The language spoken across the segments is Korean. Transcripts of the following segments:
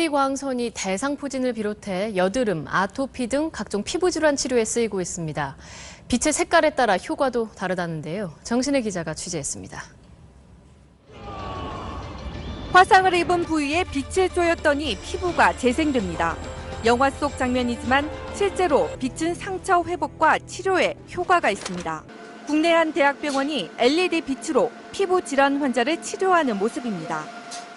유리광선이 대상포진을 비롯해 여드름, 아토피 등 각종 피부 질환 치료에 쓰이고 있습니다. 빛의 색깔에 따라 효과도 다르다는데요. 정신의 기자가 취재했습니다. 화상을 입은 부위에 빛을 쬐었더니 피부가 재생됩니다. 영화 속 장면이지만 실제로 빛은 상처 회복과 치료에 효과가 있습니다. 국내 한 대학병원이 LED 빛으로 피부 질환 환자를 치료하는 모습입니다.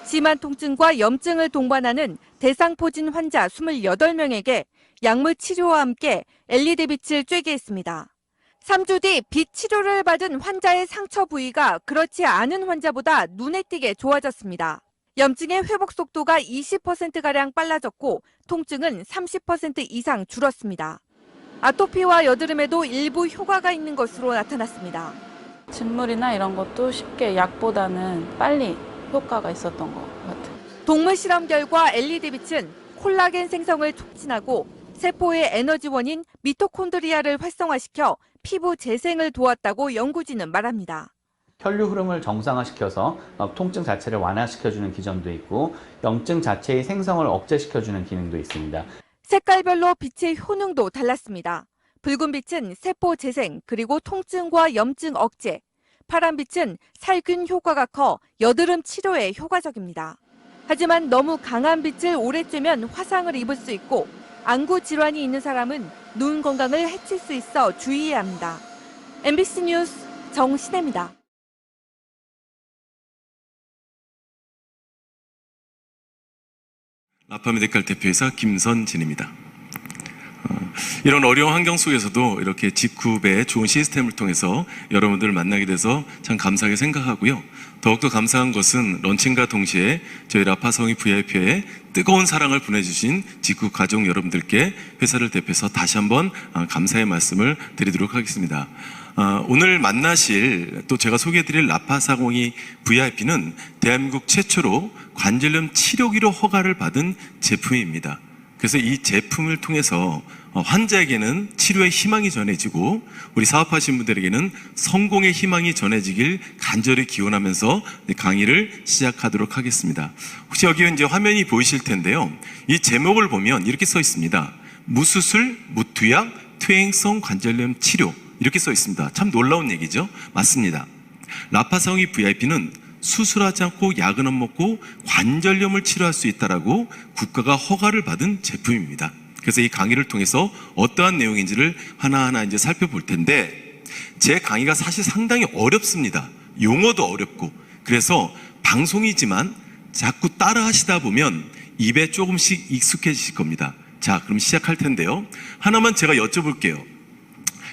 심한 통증과 염증을 동반하는 대상포진 환자 28명에게 약물 치료와 함께 LED 빛을 쬐게 했습니다. 3주 뒤 빛 치료를 받은 환자의 상처 부위가 그렇지 않은 환자보다 눈에 띄게 좋아졌습니다. 염증의 회복 속도가 20%가량 빨라졌고 통증은 30% 이상 줄었습니다. 아토피와 여드름에도 일부 효과가 있는 것으로 나타났습니다. 진물이나 이런 것도 쉽게 약보다는 빨리 효과가 있었던 것 같아요. 동물 실험 결과 LED 빛은 콜라겐 생성을 촉진하고 세포의 에너지원인 미토콘드리아를 활성화시켜 피부 재생을 도왔다고 연구진은 말합니다. 혈류 흐름을 정상화시켜서 통증 자체를 완화시켜주는 기전도 있고 염증 자체의 생성을 억제시켜주는 기능도 있습니다. 색깔별로 빛의 효능도 달랐습니다. 붉은 빛은 세포 재생 그리고 통증과 염증 억제, 파란 빛은 살균 효과가 커 여드름 치료에 효과적입니다. 하지만 너무 강한 빛을 오래 쬐면 화상을 입을 수 있고 안구 질환이 있는 사람은 눈 건강을 해칠 수 있어 주의해야 합니다. MBC 뉴스 정신혜입니다. 라파메디칼 대표이사 김선진입니다. 이런 어려운 환경 속에서도 이렇게 직후배 좋은 시스템을 통해서 여러분들을 만나게 돼서 참 감사하게 생각하고요. 더욱더 감사한 것은 런칭과 동시에 저희 라파성이 VIP에 뜨거운 사랑을 보내주신 직후 가족 여러분들께 회사를 대표해서 다시 한번 감사의 말씀을 드리도록 하겠습니다. 오늘 만나실 또 제가 소개해드릴 라파사공이 VIP는 대한민국 최초로 관절염 치료기로 허가를 받은 제품입니다. 그래서 이 제품을 통해서 환자에게는 치료의 희망이 전해지고 우리 사업하시는 분들에게는 성공의 희망이 전해지길 간절히 기원하면서 강의를 시작하도록 하겠습니다. 혹시 여기 이제 화면이 보이실 텐데요. 이 제목을 보면 이렇게 써 있습니다. 무수술, 무투약, 퇴행성 관절염 치료 이렇게 써 있습니다. 참 놀라운 얘기죠? 맞습니다. 라파성이 VIP는 수술하지 않고 약은 안 먹고 관절염을 치료할 수 있다라고 국가가 허가를 받은 제품입니다. 그래서 이 강의를 통해서 어떠한 내용인지를 하나하나 이제 살펴볼 텐데 제 강의가 사실 상당히 어렵습니다. 용어도 어렵고 그래서 방송이지만 자꾸 따라 하시다 보면 입에 조금씩 익숙해지실 겁니다. 자, 그럼 시작할 텐데요. 하나만 제가 여쭤볼게요.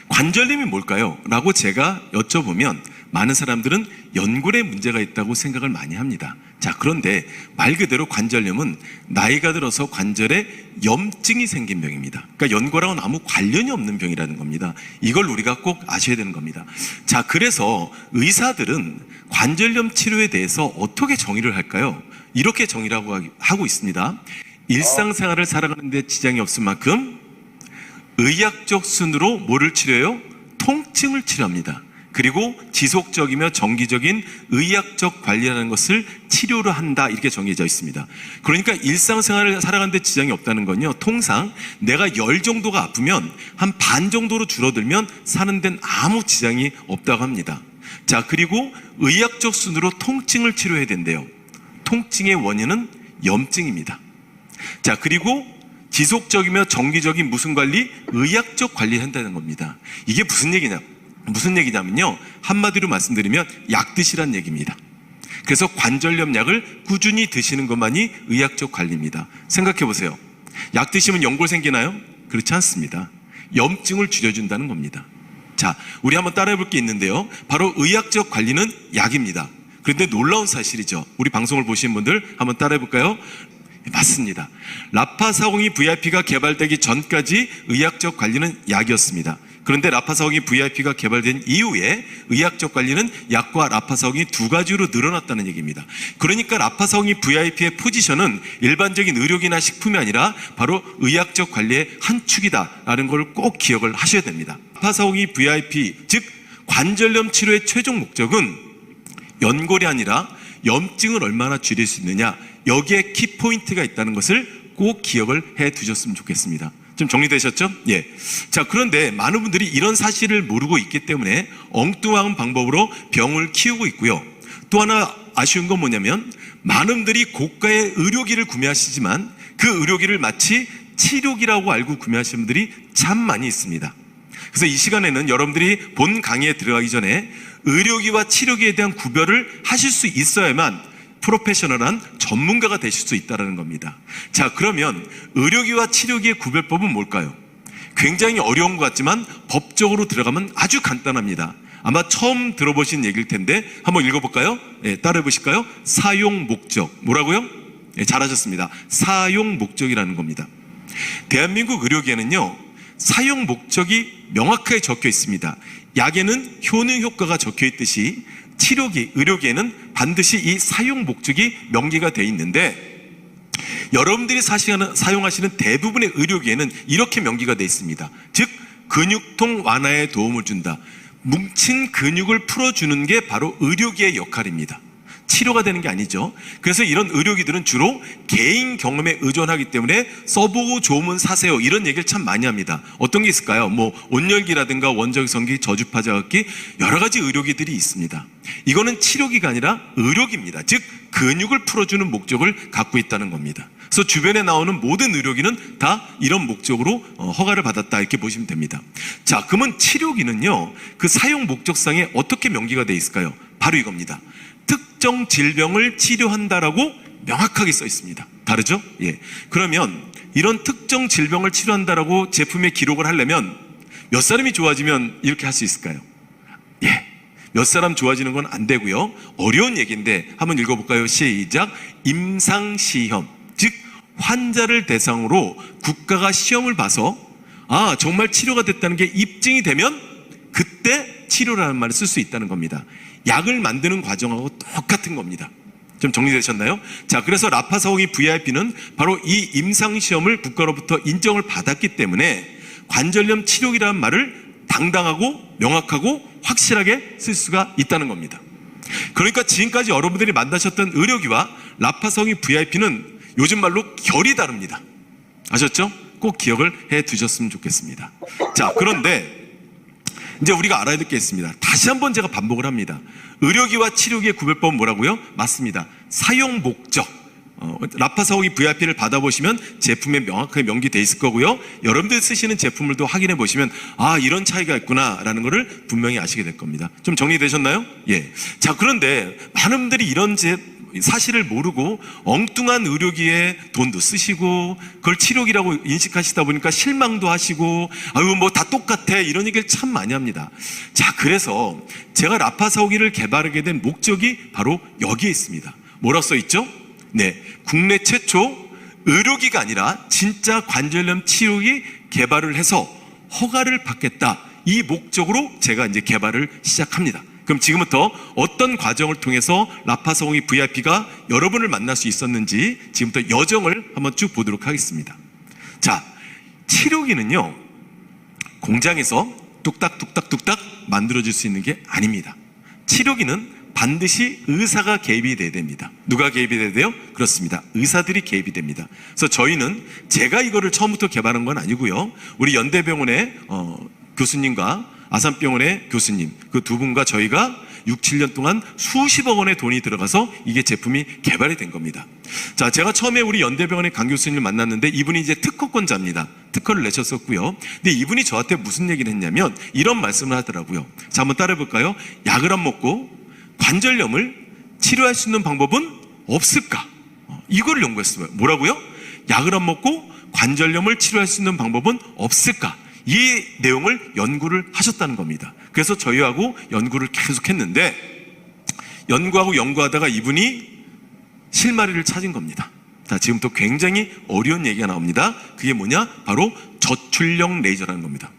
관절염이 뭘까요? 라고 제가 여쭤보면 많은 사람들은 연골에 문제가 있다고 생각을 많이 합니다. 자, 그런데 말 그대로 관절염은 나이가 들어서 관절에 염증이 생긴 병입니다. 그러니까 연골하고는 아무 관련이 없는 병이라는 겁니다. 이걸 우리가 꼭 아셔야 되는 겁니다. 자, 그래서 의사들은 관절염 치료에 대해서 어떻게 정의를 할까요? 이렇게 정의를 하고 있습니다. 일상생활을 살아가는 데 지장이 없을 만큼 의학적 순으로 뭐를 치료해요? 통증을 치료합니다. 그리고 지속적이며 정기적인 의학적 관리라는 것을 치료를 한다 이렇게 정해져 있습니다. 그러니까 일상생활을 살아가는 데 지장이 없다는 건요. 통상 내가 열 정도가 아프면 한 반 정도로 줄어들면 사는 데는 아무 지장이 없다고 합니다. 자, 그리고 의학적 순으로 통증을 치료해야 된대요. 통증의 원인은 염증입니다. 자, 그리고 지속적이며 정기적인 무슨 관리? 의학적 관리를 한다는 겁니다. 이게 무슨 얘기냐면요. 한마디로 말씀드리면 약 드시란 얘기입니다. 그래서 관절염 약을 꾸준히 드시는 것만이 의학적 관리입니다. 생각해 보세요. 약 드시면 연골 생기나요? 그렇지 않습니다. 염증을 줄여준다는 겁니다. 자, 우리 한번 따라해 볼 게 있는데요. 바로 의학적 관리는 약입니다. 그런데 놀라운 사실이죠. 우리 방송을 보시는 분들 한번 따라해 볼까요? 맞습니다. 라파사공이 VIP가 개발되기 전까지 의학적 관리는 약이었습니다. 그런데 라파사공이 VIP가 개발된 이후에 의학적 관리는 약과 라파사공이 두 가지로 늘어났다는 얘기입니다. 그러니까 라파사공이 VIP의 포지션은 일반적인 의료기나 식품이 아니라 바로 의학적 관리의 한 축이다라는 걸 꼭 기억을 하셔야 됩니다. 라파사공이 VIP, 즉 관절염 치료의 최종 목적은 연골이 아니라 염증을 얼마나 줄일 수 있느냐, 여기에 키포인트가 있다는 것을 꼭 기억을 해 두셨으면 좋겠습니다. 좀 정리되셨죠? 예. 자, 그런데 많은 분들이 이런 사실을 모르고 있기 때문에 엉뚱한 방법으로 병을 키우고 있고요. 또 하나 아쉬운 건 뭐냐면 많은 분들이 고가의 의료기를 구매하시지만 그 의료기를 마치 치료기라고 알고 구매하시는 분들이 참 많이 있습니다. 그래서 이 시간에는 여러분들이 본 강의에 들어가기 전에 의료기와 치료기에 대한 구별을 하실 수 있어야만 프로페셔널한 전문가가 되실 수 있다는 겁니다. 자, 그러면 의료기와 치료기의 구별법은 뭘까요? 굉장히 어려운 것 같지만 법적으로 들어가면 아주 간단합니다. 아마 처음 들어보신 얘기일 텐데 한번 읽어볼까요? 예, 따라해 보실까요? 사용 목적. 뭐라고요? 예, 잘하셨습니다. 사용 목적이라는 겁니다. 대한민국 의료기에는요, 사용 목적이 명확하게 적혀 있습니다. 약에는 효능 효과가 적혀 있듯이 치료기, 의료기에는 반드시 이 사용 목적이 명기가 되어 있는데 여러분들이 사용하시는 대부분의 의료기에는 이렇게 명기가 되어 있습니다. 즉, 근육통 완화에 도움을 준다. 뭉친 근육을 풀어주는 게 바로 의료기의 역할입니다. 치료가 되는 게 아니죠. 그래서 이런 의료기들은 주로 개인 경험에 의존하기 때문에 써보고 좋으면 사세요, 이런 얘기를 참 많이 합니다. 어떤 게 있을까요? 뭐 온열기라든가 원적성기, 저주파자극기, 여러 가지 의료기들이 있습니다. 이거는 치료기가 아니라 의료기입니다. 즉 근육을 풀어주는 목적을 갖고 있다는 겁니다. 그래서 주변에 나오는 모든 의료기는 다 이런 목적으로 허가를 받았다, 이렇게 보시면 됩니다. 자, 그러면 치료기는요, 그 사용 목적상에 어떻게 명기가 되어 있을까요? 바로 이겁니다. 특정 질병을 치료한다라고 명확하게 써 있습니다. 다르죠? 예. 그러면 이런 특정 질병을 치료한다라고 제품에 기록을 하려면 몇 사람이 좋아지면 이렇게 할 수 있을까요? 예. 몇 사람 좋아지는 건 안 되고요. 어려운 얘기인데 한번 읽어볼까요? 시작. 임상시험. 즉 환자를 대상으로 국가가 시험을 봐서 정말 치료가 됐다는 게 입증이 되면 그때 치료라는 말을 쓸 수 있다는 겁니다. 약을 만드는 과정하고 똑같은 겁니다. 좀 정리되셨나요? 자, 그래서 라파사오기 VIP는 바로 이 임상시험을 국가로부터 인정을 받았기 때문에 관절염 치료기라는 말을 당당하고 명확하고 확실하게 쓸 수가 있다는 겁니다. 그러니까 지금까지 여러분들이 만나셨던 의료기와 라파사오기 VIP는 요즘 말로 결이 다릅니다. 아셨죠? 꼭 기억을 해 두셨으면 좋겠습니다. 자, 그런데 이제 우리가 알아야 될 게 있습니다. 다시 한번 제가 반복을 합니다. 의료기와 치료기의 구별법은 뭐라고요? 맞습니다. 사용 목적. 라파사오기 VIP를 받아보시면 제품에 명확하게 명기되어 있을 거고요. 여러분들 쓰시는 제품을도 확인해 보시면 이런 차이가 있구나 라는 것을 분명히 아시게 될 겁니다. 좀 정리되셨나요? 예. 자, 그런데 많은 분들이 이런 사실을 모르고 엉뚱한 의료기에 돈도 쓰시고 그걸 치료기라고 인식하시다 보니까 실망도 하시고 뭐 다 똑같아, 이런 얘기를 참 많이 합니다. 자, 그래서 제가 라파사오기를 개발하게 된 목적이 바로 여기에 있습니다. 뭐라고 써 있죠? 네, 국내 최초 의료기가 아니라 진짜 관절염 치료기 개발을 해서 허가를 받겠다, 이 목적으로 제가 이제 개발을 시작합니다. 그럼 지금부터 어떤 과정을 통해서 라파사오기 VIP가 여러분을 만날 수 있었는지 지금부터 여정을 한번 쭉 보도록 하겠습니다. 자, 치료기는요, 공장에서 뚝딱뚝딱뚝딱 만들어질 수 있는 게 아닙니다. 치료기는 반드시 의사가 개입이 돼야 됩니다. 누가 개입이 돼야 돼요? 그렇습니다. 의사들이 개입이 됩니다. 그래서 저희는 제가 이거를 처음부터 개발한 건 아니고요. 우리 연대병원의 교수님과 아산병원의 교수님, 그 두 분과 저희가 6, 7년 동안 수십억 원의 돈이 들어가서 이게 제품이 개발이 된 겁니다. 자, 제가 처음에 우리 연대병원의 강 교수님을 만났는데 이분이 이제 특허권자입니다. 특허를 내셨었고요. 근데 이분이 저한테 무슨 얘기를 했냐면 이런 말씀을 하더라고요. 자, 한번 따라해 볼까요? 약을 안 먹고 관절염을 치료할 수 있는 방법은 없을까? 이거를 연구했어요. 뭐라고요? 약을 안 먹고 관절염을 치료할 수 있는 방법은 없을까? 이 내용을 연구를 하셨다는 겁니다. 그래서 저희하고 연구를 계속 했는데 연구하고 연구하다가 이분이 실마리를 찾은 겁니다. 자, 지금부터 굉장히 어려운 얘기가 나옵니다. 그게 뭐냐? 바로 저출력 레이저라는 겁니다.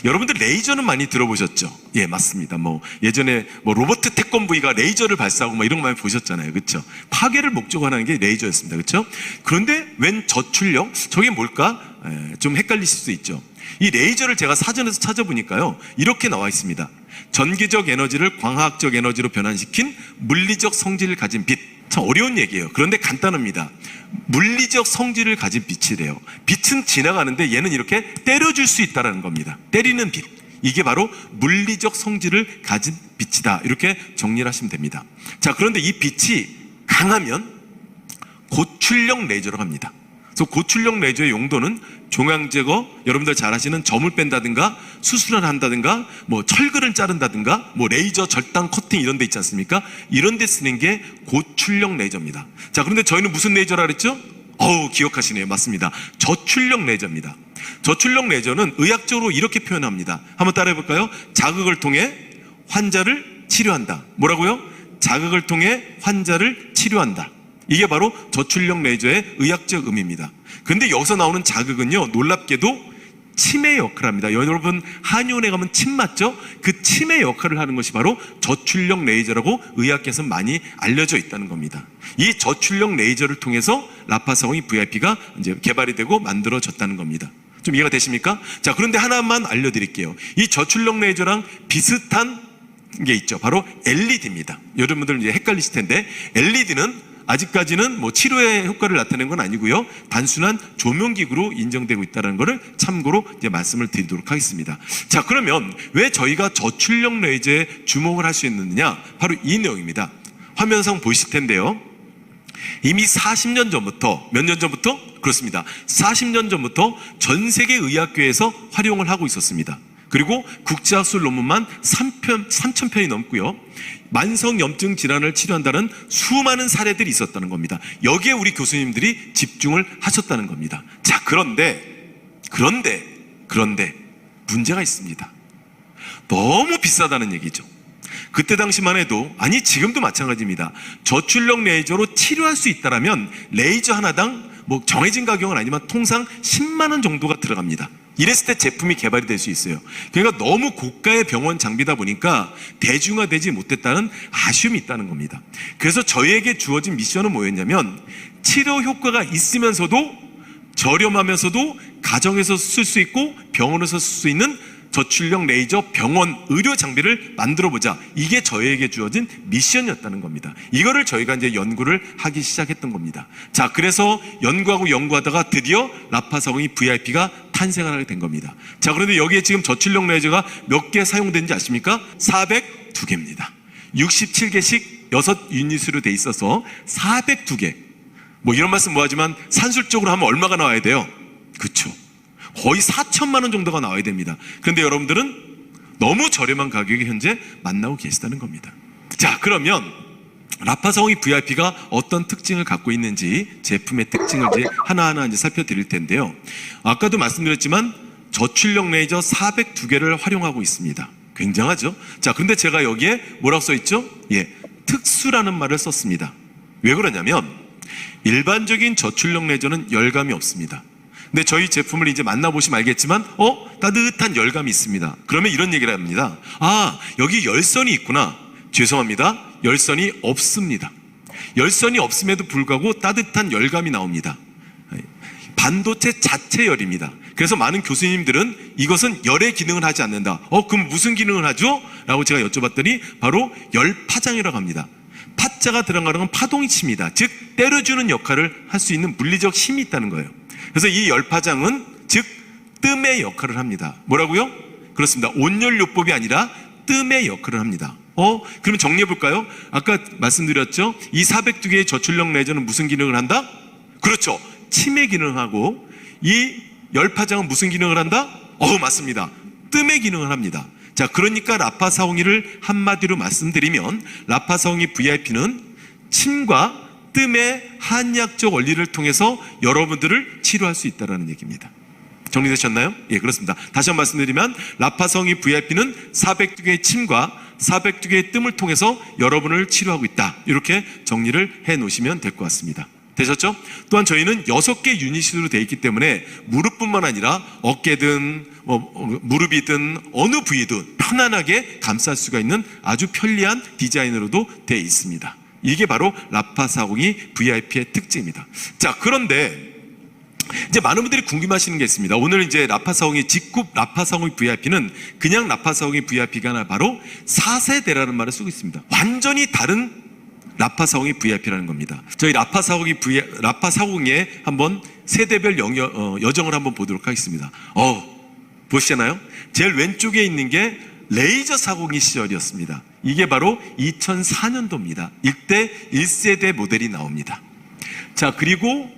여러분들 레이저는 많이 들어보셨죠? 예, 맞습니다. 예전에 로버트 태권브이가 레이저를 발사하고 이런 거 많이 보셨잖아요. 그렇죠? 파괴를 목적으로 하는 게 레이저였습니다. 그렇죠? 그런데 웬 저출력? 저게 뭘까? 좀 헷갈리실 수 있죠. 이 레이저를 제가 사전에서 찾아보니까요, 이렇게 나와 있습니다. 전기적 에너지를 광학적 에너지로 변환시킨 물리적 성질을 가진 빛. 참 어려운 얘기예요. 그런데 간단합니다. 물리적 성질을 가진 빛이래요. 빛은 지나가는데 얘는 이렇게 때려줄 수 있다는 겁니다. 때리는 빛. 이게 바로 물리적 성질을 가진 빛이다. 이렇게 정리를 하시면 됩니다. 자, 그런데 이 빛이 강하면 고출력 레이저라고 합니다. 그래서 고출력 레이저의 용도는 종양 제거, 여러분들 잘 아시는 점을 뺀다든가 수술을 한다든가 뭐 철근을 자른다든가 뭐 레이저 절단 커팅 이런 데 있지 않습니까? 이런 데 쓰는 게 고출력 레이저입니다. 자, 그런데 저희는 무슨 레이저라 그랬죠? 기억하시네요. 맞습니다. 저출력 레이저입니다. 저출력 레이저는 의학적으로 이렇게 표현합니다. 한번 따라해 볼까요? 자극을 통해 환자를 치료한다. 뭐라고요? 자극을 통해 환자를 치료한다. 이게 바로 저출력 레이저의 의학적 의미입니다. 그런데 여기서 나오는 자극은요, 놀랍게도 침의 역할을 합니다. 여러분 한의원에 가면 침 맞죠? 그 침의 역할을 하는 것이 바로 저출력 레이저라고 의학계에서 많이 알려져 있다는 겁니다. 이 저출력 레이저를 통해서 라파사공이 VIP가 이제 개발이 되고 만들어졌다는 겁니다. 좀 이해가 되십니까? 자, 그런데 하나만 알려드릴게요. 이 저출력 레이저랑 비슷한 게 있죠. 바로 LED입니다. 여러분들 이제 헷갈리실 텐데 LED는 아직까지는 뭐 치료의 효과를 나타내는 건 아니고요. 단순한 조명기구로 인정되고 있다는 것을 참고로 이제 말씀을 드리도록 하겠습니다. 자, 그러면 왜 저희가 저출력 레이저에 주목을 할 수 있느냐? 바로 이 내용입니다. 화면상 보이실 텐데요. 이미 40년 전부터, 몇 년 전부터? 그렇습니다. 40년 전부터 전 세계 의학계에서 활용을 하고 있었습니다. 그리고 국제학술 논문만 3,000편이 넘고요. 만성염증 질환을 치료한다는 수많은 사례들이 있었다는 겁니다. 여기에 우리 교수님들이 집중을 하셨다는 겁니다. 자, 그런데 문제가 있습니다. 너무 비싸다는 얘기죠. 그때 당시만 해도, 아니 지금도 마찬가지입니다. 저출력 레이저로 치료할 수 있다라면 레이저 하나당 뭐 정해진 가격은 아니지만 통상 10만 원 정도가 들어갑니다. 이랬을 때 제품이 개발이 될 수 있어요. 그러니까 너무 고가의 병원 장비다 보니까 대중화되지 못했다는 아쉬움이 있다는 겁니다. 그래서 저희에게 주어진 미션은 뭐였냐면 치료 효과가 있으면서도 저렴하면서도 가정에서 쓸 수 있고 병원에서 쓸 수 있는 저출력 레이저 병원 의료 장비를 만들어보자. 이게 저희에게 주어진 미션이었다는 겁니다. 이거를 저희가 이제 연구를 하기 시작했던 겁니다. 자, 그래서 연구하다가 드디어 라파사공이 VIP가 탄생을 하게 된 겁니다. 자, 그런데 여기에 지금 저출력 레이저가 몇 개 사용되는지 아십니까? 402개입니다. 67개씩 6유닛으로 돼 있어서 402개. 뭐 이런 말씀 뭐하지만 산술적으로 하면 얼마가 나와야 돼요? 그렇죠. 거의 4천만 원 정도가 나와야 됩니다. 그런데 여러분들은 너무 저렴한 가격에 현재 만나고 계시다는 겁니다. 자, 그러면 라파사공이 VIP가 어떤 특징을 갖고 있는지 제품의 특징을 이제 하나하나 이제 살펴드릴 텐데요. 아까도 말씀드렸지만 저출력 레이저 402개를 활용하고 있습니다. 굉장하죠? 자, 근데 제가 여기에 뭐라고 써 있죠? 특수라는 말을 썼습니다. 왜 그러냐면 일반적인 저출력 레이저는 열감이 없습니다. 근데 저희 제품을 이제 만나보시면 알겠지만 따뜻한 열감이 있습니다. 그러면 이런 얘기를 합니다. 여기 열선이 있구나. 죄송합니다. 열선이 없습니다. 열선이 없음에도 불구하고 따뜻한 열감이 나옵니다. 반도체 자체 열입니다. 그래서 많은 교수님들은 이것은 열의 기능을 하지 않는다. 그럼 무슨 기능을 하죠? 라고 제가 여쭤봤더니 바로 열파장이라고 합니다. 파자가 들어가는 건 파동이 칩니다. 즉 때려주는 역할을 할 수 있는 물리적 힘이 있다는 거예요. 그래서 이 열파장은 즉 뜸의 역할을 합니다. 뭐라고요? 그렇습니다. 온열요법이 아니라 뜸의 역할을 합니다. 그러면 정리해 볼까요? 아까 말씀드렸죠? 이 402개의 저출력 레이저는 무슨 기능을 한다? 그렇죠. 침의 기능을 하고 이 열파장은 무슨 기능을 한다? 맞습니다. 뜸의 기능을 합니다. 자, 그러니까 라파사공이를 한마디로 말씀드리면 라파사공이 VIP는 침과 뜸의 한의학적 원리를 통해서 여러분들을 치료할 수 있다는 얘기입니다. 정리되셨나요? 예, 그렇습니다. 다시 한번 말씀드리면 라파사공이 VIP는 402개의 침과 402개의 뜸을 통해서 여러분을 치료하고 있다. 이렇게 정리를 해 놓으시면 될 것 같습니다. 되셨죠? 또한 저희는 6개 유닛으로 되어 있기 때문에 무릎뿐만 아니라 어깨든 무릎이든 어느 부위든 편안하게 감쌀 수가 있는 아주 편리한 디자인으로도 되어 있습니다. 이게 바로 라파사공이 VIP의 특징입니다. 자, 그런데 이제 많은 분들이 궁금하시는 게 있습니다. 오늘 이제 라파사공이 직급 라파사공이 VIP는 그냥 라파사공이 VIP가 아니라 바로 4세대라는 말을 쓰고 있습니다. 완전히 다른 라파 402 VIP라는 겁니다. 저희 라파 402의 한번 세대별 여정을 한번 보도록 하겠습니다. 보시잖아요. 제일 왼쪽에 있는 게 레이저 402 시절이었습니다. 이게 바로 2004년도입니다. 이때 1세대 모델이 나옵니다. 자, 그리고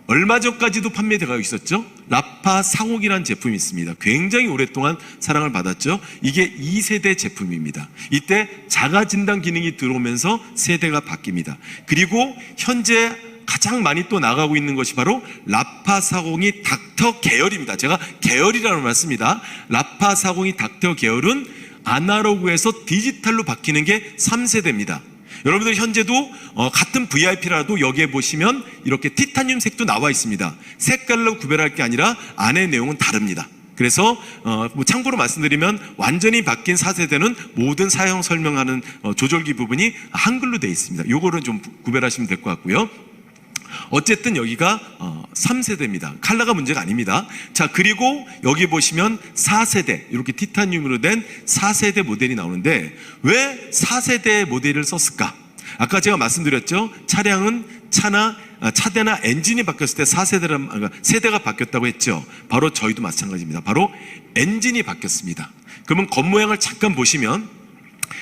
얼마 전까지도 판매되고 있었죠. 라파 402라는 제품이 있습니다. 굉장히 오랫동안 사랑을 받았죠. 이게 2세대 제품입니다. 이때 자가 진단 기능이 들어오면서 세대가 바뀝니다. 그리고 현재 가장 많이 또 나가고 있는 것이 바로 라파 402 닥터 계열입니다. 제가 계열이라는 말 씁니다. 라파 402 닥터 계열은 아날로그에서 디지털로 바뀌는 게 3세대입니다. 여러분들 현재도 같은 VIP라도 여기에 보시면 이렇게 티타늄 색도 나와 있습니다. 색깔로 구별할 게 아니라 안의 내용은 다릅니다. 그래서 뭐 참고로 말씀드리면 완전히 바뀐 4세대는 모든 사용 설명하는 조절기 부분이 한글로 되어 있습니다. 요거는 좀 구별하시면 될 것 같고요. 어쨌든 여기가 3세대입니다. 컬러가 문제가 아닙니다. 자, 그리고 여기 보시면 4세대, 이렇게 티타늄으로 된 4세대 모델이 나오는데 왜 4세대 모델을 썼을까? 아까 제가 말씀드렸죠. 차량은 차대나 엔진이 바뀌었을 때 세대가 바뀌었다고 했죠. 바로 저희도 마찬가지입니다. 바로 엔진이 바뀌었습니다. 그러면 겉모양을 잠깐 보시면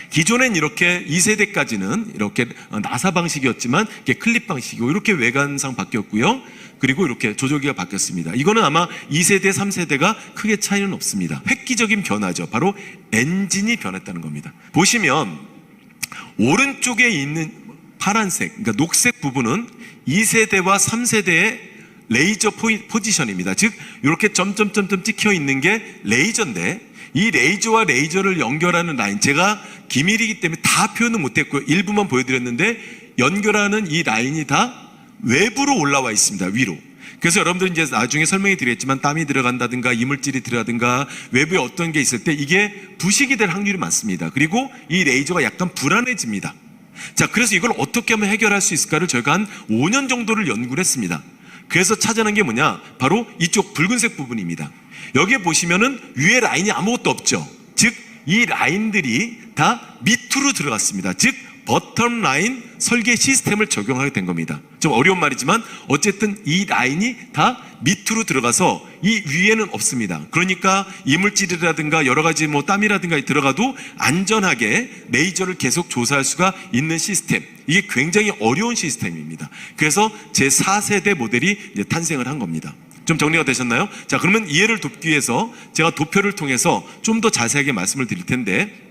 기존엔 이렇게 2세대까지는 이렇게 나사 방식이었지만 이렇게 클립 방식이고 이렇게 외관상 바뀌었고요. 그리고 이렇게 조절기가 바뀌었습니다. 이거는 아마 2세대, 3세대가 크게 차이는 없습니다. 획기적인 변화죠. 바로 엔진이 변했다는 겁니다. 보시면 오른쪽에 있는 파란색, 그러니까 녹색 부분은 2세대와 3세대의 레이저 포지션입니다. 즉 이렇게 점점점점 찍혀 있는 게 레이저인데 이 레이저와 레이저를 연결하는 라인, 제가 기밀이기 때문에 다 표현은 못했고요. 일부만 보여드렸는데 연결하는 이 라인이 다 외부로 올라와 있습니다. 위로. 그래서 여러분들 이제 나중에 설명해 드리겠지만 땀이 들어간다든가 이물질이 들어가든가 외부에 어떤 게 있을 때 이게 부식이 될 확률이 많습니다. 그리고 이 레이저가 약간 불안해집니다. 자, 그래서 이걸 어떻게 하면 해결할 수 있을까를 저희가 한 5년 정도를 연구를 했습니다. 그래서 찾아낸 게 뭐냐? 바로 이쪽 붉은색 부분입니다. 여기에 보시면은 위에 라인이 아무것도 없죠. 즉, 이 라인들이 다 밑으로 들어갔습니다. 즉, 버텀 라인 설계 시스템을 적용하게 된 겁니다. 좀 어려운 말이지만 어쨌든 이 라인이 다 밑으로 들어가서 이 위에는 없습니다. 그러니까 이물질이라든가 여러 가지 뭐 땀이라든가 들어가도 안전하게 레이저를 계속 조사할 수가 있는 시스템. 이게 굉장히 어려운 시스템입니다. 그래서 제4세대 모델이 이제 탄생을 한 겁니다. 좀 정리가 되셨나요? 자, 그러면 이해를 돕기 위해서 제가 도표를 통해서 좀 더 자세하게 말씀을 드릴 텐데,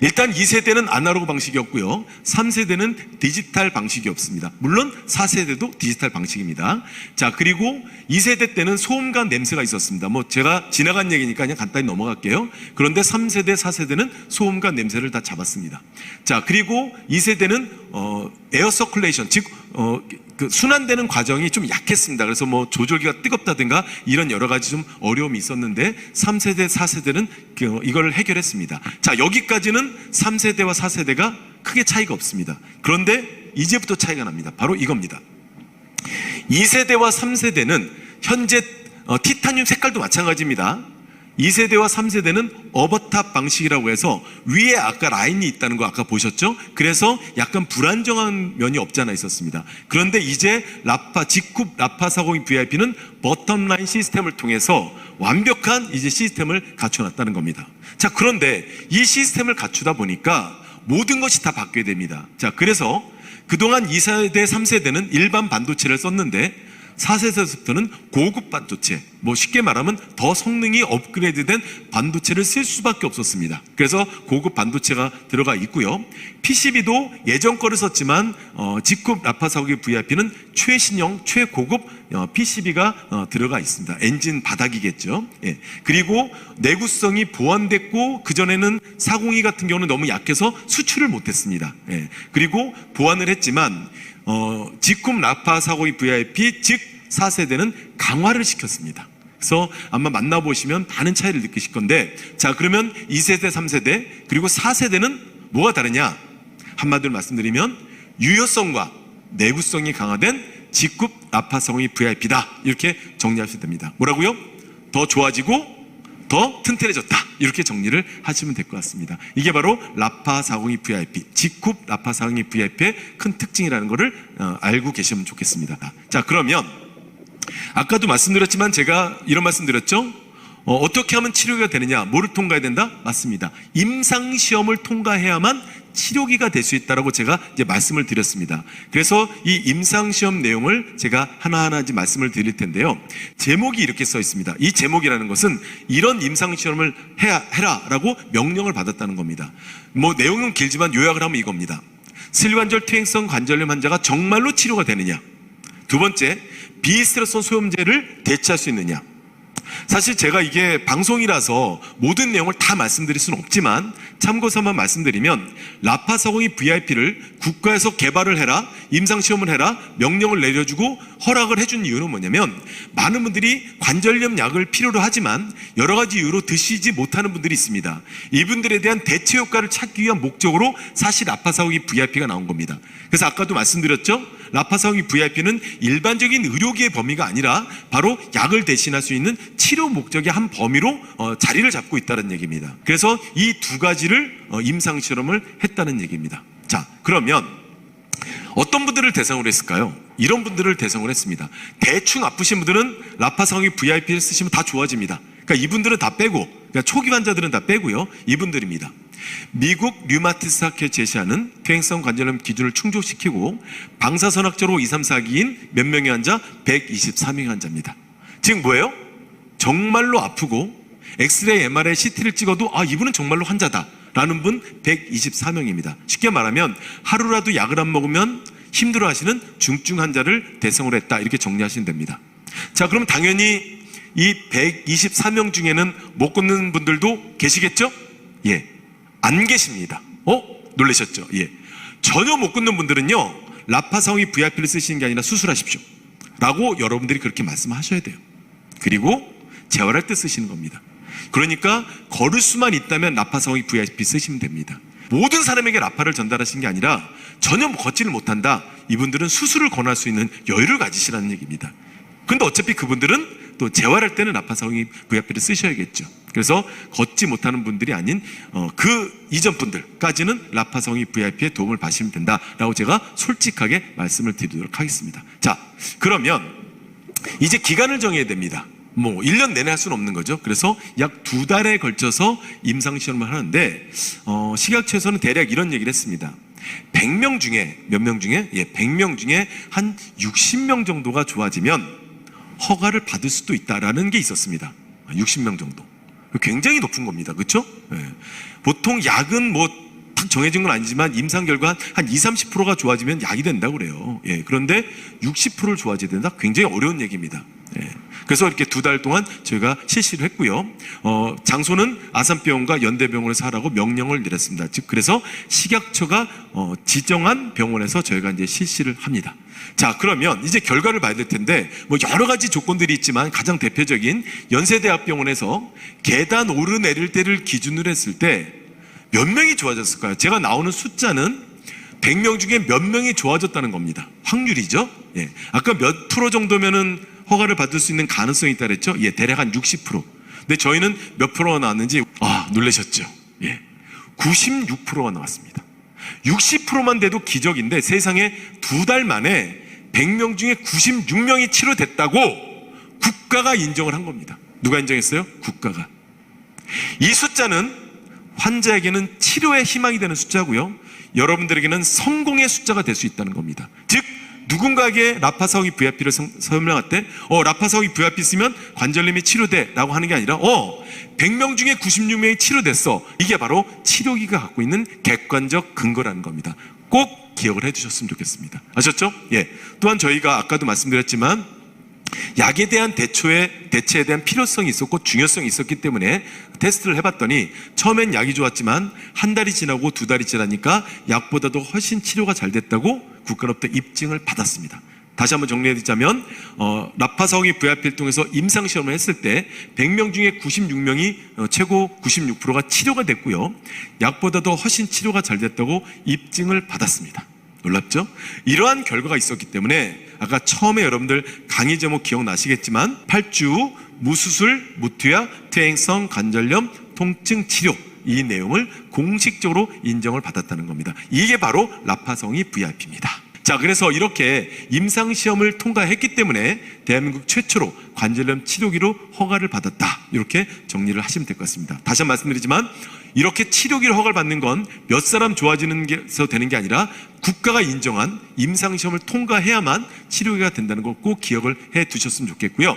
일단 2세대는 아날로그 방식이었고요. 3세대는 디지털 방식이 없습니다. 물론 4세대도 디지털 방식입니다. 자, 그리고 2세대 때는 소음과 냄새가 있었습니다. 뭐 제가 지나간 얘기니까 그냥 간단히 넘어갈게요. 그런데 3세대, 4세대는 소음과 냄새를 다 잡았습니다. 자, 그리고 2세대는 에어 서큘레이션, 즉 그 순환되는 과정이 좀 약했습니다. 그래서 뭐 조절기가 뜨겁다든가 이런 여러 가지 좀 어려움이 있었는데 3세대, 4세대는 이걸 해결했습니다. 자, 여기까지는 3세대와 4세대가 크게 차이가 없습니다. 그런데 이제부터 차이가 납니다. 바로 이겁니다. 2세대와 3세대는 현재 티타늄 색깔도 마찬가지입니다. 2세대와 3세대는 오버탑 방식이라고 해서 위에 아까 라인이 있다는 거 아까 보셨죠? 그래서 약간 불안정한 면이 없지 않아 있었습니다. 그런데 이제 직후 라파 402 VIP는 버텀 라인 시스템을 통해서 완벽한 이제 시스템을 갖춰놨다는 겁니다. 자, 그런데 이 시스템을 갖추다 보니까 모든 것이 다 바뀌게 됩니다. 자, 그래서 그동안 2세대, 3세대는 일반 반도체를 썼는데 4세대부터는 고급 반도체, 뭐 쉽게 말하면 더 성능이 업그레이드된 반도체를 쓸 수밖에 없었습니다. 그래서 고급 반도체가 들어가 있고요. PCB도 예전 거를 썼지만 직후 라파 402 VIP는 최신형, 최고급 PCB가 들어가 있습니다. 엔진 바닥이겠죠. 예. 그리고 내구성이 보완됐고 그전에는 402 같은 경우는 너무 약해서 수출을 못했습니다. 예. 그리고 보완을 했지만 직후 라파 402 VIP 즉 4세대는 강화를 시켰습니다. 그래서 아마 만나보시면 많은 차이를 느끼실 건데, 자, 그러면 2세대, 3세대 그리고 4세대는 뭐가 다르냐? 한마디로 말씀드리면 유효성과 내구성이 강화된 직후 라파 402 VIP다, 이렇게 정리하시면 됩니다. 뭐라고요? 더 좋아지고 더 튼튼해졌다. 이렇게 정리를 하시면 될 것 같습니다. 이게 바로 라파 402 VIP, 직굽 라파 402 VIP의 큰 특징이라는 것을 알고 계시면 좋겠습니다. 자, 그러면 아까도 말씀드렸지만 제가 이런 말씀드렸죠. 어떻게 하면 치료가 되느냐? 뭐를 통과해야 된다? 맞습니다. 임상시험을 통과해야만 치료기가 될 수 있다라고 제가 이제 말씀을 드렸습니다. 그래서 이 임상시험 내용을 제가 하나하나 이제 말씀을 드릴 텐데요. 제목이 이렇게 써 있습니다. 이 제목이라는 것은 이런 임상시험을 해라라고 명령을 받았다는 겁니다. 뭐 내용은 길지만 요약을 하면 이겁니다. 슬관절 퇴행성 관절염 환자가 정말로 치료가 되느냐? 두 번째, 비스트레스 소염제를 대체할 수 있느냐? 사실 제가 이게 방송이라서 모든 내용을 다 말씀드릴 수는 없지만 참고서만 말씀드리면 라파 402 VIP를 국가에서 개발을 해라, 임상시험을 해라, 명령을 내려주고 허락을 해준 이유는 뭐냐면 많은 분들이 관절염 약을 필요로 하지만 여러 가지 이유로 드시지 못하는 분들이 있습니다. 이분들에 대한 대체 효과를 찾기 위한 목적으로 사실 라파 402 VIP가 나온 겁니다. 그래서 아까도 말씀드렸죠. 라파 402 VIP는 일반적인 의료기의 범위가 아니라 바로 약을 대신할 수 있는 치료 목적의 한 범위로 자리를 잡고 있다는 얘기입니다. 그래서 이 두 가지를 임상실험을 했다는 얘기입니다. 자, 그러면 어떤 분들을 대상으로 했을까요? 이런 분들을 대상으로 했습니다. 대충 아프신 분들은 라파 402 VIP를 쓰시면 다 좋아집니다. 그러니까 이분들은 다 빼고, 그러니까 초기 환자들은 다 빼고요. 이분들입니다. 미국 류마티스 학회 제시하는 퇴행성 관절염 기준을 충족시키고 방사선학적으로 2, 3, 4기인 몇 명의 환자? 123명의 환자입니다. 즉 뭐예요? 정말로 아프고 엑스레이, MRI, CT를 찍어도 이분은 정말로 환자다 라는 분 124명입니다. 쉽게 말하면 하루라도 약을 안 먹으면 힘들어 하시는 중증 환자를 대상으로 했다, 이렇게 정리하시면 됩니다. 자, 그럼 당연히 이 124명 중에는 못 걷는 분들도 계시겠죠? 예, 안 계십니다. 놀라셨죠? 예. 전혀 못 걷는 분들은요, 라파 402 VIP를 쓰시는 게 아니라 수술하십시오 라고 여러분들이 그렇게 말씀하셔야 돼요. 그리고 재활할 때 쓰시는 겁니다. 그러니까 걸을 수만 있다면 라파 402 VIP 쓰시면 됩니다. 모든 사람에게 라파를 전달하신 게 아니라 전혀 걷지를 못한다, 이분들은 수술을 권할 수 있는 여유를 가지시라는 얘기입니다. 근데 어차피 그분들은 또 재활할 때는 라파 402 VIP를 쓰셔야겠죠. 그래서 걷지 못하는 분들이 아닌 그 이전 분들까지는 라파 402 VIP의 도움을 받으시면 된다라고 제가 솔직하게 말씀을 드리도록 하겠습니다. 자, 그러면 이제 기간을 정해야 됩니다. 1년 내내 할 수는 없는 거죠. 그래서 약 2달에 걸쳐서 임상시험을 하는데 식약처에서는 대략 이런 얘기를 했습니다. 100명 중에 몇 명 중에? 100명 중에 한 60명 정도가 좋아지면 허가를 받을 수도 있다라는 게 있었습니다. 60명 정도. 굉장히 높은 겁니다. 그렇죠? 보통 약은 딱 정해진 건 아니지만 임상 결과 한 20, 30%가 좋아지면 약이 된다고 그래요. 그런데 60%를 좋아져야 된다? 굉장히 어려운 얘기입니다. 그래서 이렇게 2달 동안 저희가 실시를 했고요. 장소는 아산병원과 연대병원에서 하라고 명령을 내렸습니다. 즉 그래서 식약처가 지정한 병원에서 저희가 이제 실시를 합니다. 자, 그러면 이제 결과를 봐야 될 텐데 여러 가지 조건들이 있지만 가장 대표적인 연세대학병원에서 계단 오르내릴 때를 기준으로 했을 때 몇 명이 좋아졌을까요? 제가 나오는 숫자는 100명 중에 몇 명이 좋아졌다는 겁니다. 확률이죠. 아까 몇 프로 정도면은 허가를 받을 수 있는 가능성이 있다 그랬죠? 대략 한 60%. 근데 저희는 몇 프로가 나왔는지 놀라셨죠? 96%가 나왔습니다. 60%만 돼도 기적인데 세상에 2달 만에 100명 중에 96명이 치료됐다고 국가가 인정을 한 겁니다. 누가 인정했어요? 국가가. 이 숫자는 환자에게는 치료의 희망이 되는 숫자고요, 여러분들에게는 성공의 숫자가 될 수 있다는 겁니다. 즉 누군가에게 라파 402 VIP를 설명할 때 라파 402 VIP 쓰면 관절염이 치료돼 라고 하는 게 아니라 100명 중에 96명이 치료됐어, 이게 바로 치료기가 갖고 있는 객관적 근거라는 겁니다. 꼭 기억을 해주셨으면 좋겠습니다. 아셨죠? 또한 저희가 아까도 말씀드렸지만 약에 대한 대체에 대한 필요성이 있었고 중요성이 있었기 때문에 테스트를 해봤더니 처음엔 약이 좋았지만 한 달이 지나고 2달이 지나니까 약보다도 훨씬 치료가 잘 됐다고 국가로부터 입증을 받았습니다. 다시 한번 정리해드리자면 라파 402 VIP를 통해서 임상시험을 했을 때 100명 중에 96명이 최고 96%가 치료가 됐고요, 약보다도 훨씬 치료가 잘 됐다고 입증을 받았습니다. 놀랍죠? 이러한 결과가 있었기 때문에 아까 처음에 여러분들 강의 제목 기억나시겠지만 8주 무수술, 무투약, 퇴행성 관절염 통증 치료, 이 내용을 공식적으로 인정을 받았다는 겁니다. 이게 바로 라파성이 VIP입니다. 자, 그래서 이렇게 임상시험을 통과했기 때문에 대한민국 최초로 관절염 치료기로 허가를 받았다, 이렇게 정리를 하시면 될 것 같습니다. 다시 한번 말씀드리지만 이렇게 치료기로 허가를 받는 건 몇 사람 좋아지는 게서 되는 게 아니라 국가가 인정한 임상시험을 통과해야만 치료기가 된다는 걸 꼭 기억을 해 두셨으면 좋겠고요.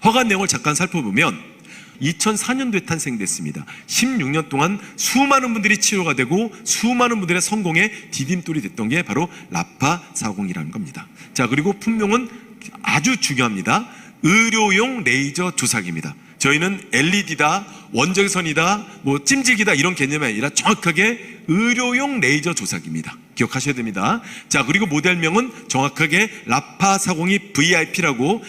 허가 내용을 잠깐 살펴보면 2004년도에 탄생됐습니다. 16년 동안 수많은 분들이 치료가 되고 수많은 분들의 성공에 디딤돌이 됐던 게 바로 라파사공이라는 겁니다. 자, 그리고 품명은 아주 중요합니다. 의료용 레이저 조사기입니다. 저희는 LED다, 원적외선이다, 뭐 찜질기다 이런 개념이 아니라 정확하게 의료용 레이저 조사기입니다. 기억하셔야 됩니다. 자, 그리고 모델명은 정확하게 라파사공이 VIP라고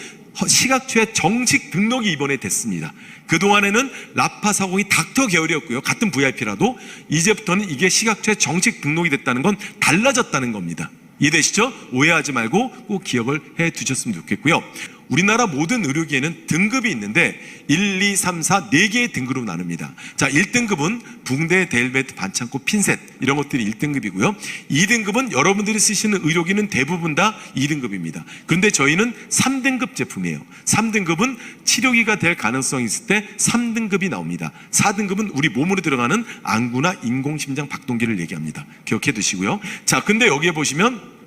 시각처에 정식 등록이 이번에 됐습니다. 그동안에는 라파사공이 닥터 계열이었고요. 같은 VIP라도 이제부터는 이게 시각처에 정식 등록이 됐다는 건 달라졌다는 겁니다. 이해되시죠? 오해하지 말고 꼭 기억을 해 두셨으면 좋겠고요. 우리나라 모든 의료기에는 등급이 있는데 1, 2, 3, 4, 4개의 등급으로 나눕니다. 자, 1등급은 붕대, 델베트, 반창고, 핀셋 이런 것들이 1등급이고요. 2등급은 여러분들이 쓰시는 의료기는 대부분 다 2등급입니다. 그런데 저희는 3등급 제품이에요. 3등급은 치료기가 될 가능성이 있을 때 3등급이 나옵니다. 4등급은 우리 몸으로 들어가는 안구나 인공심장 박동기를 얘기합니다. 기억해 두시고요. 자, 근데 여기에 보시면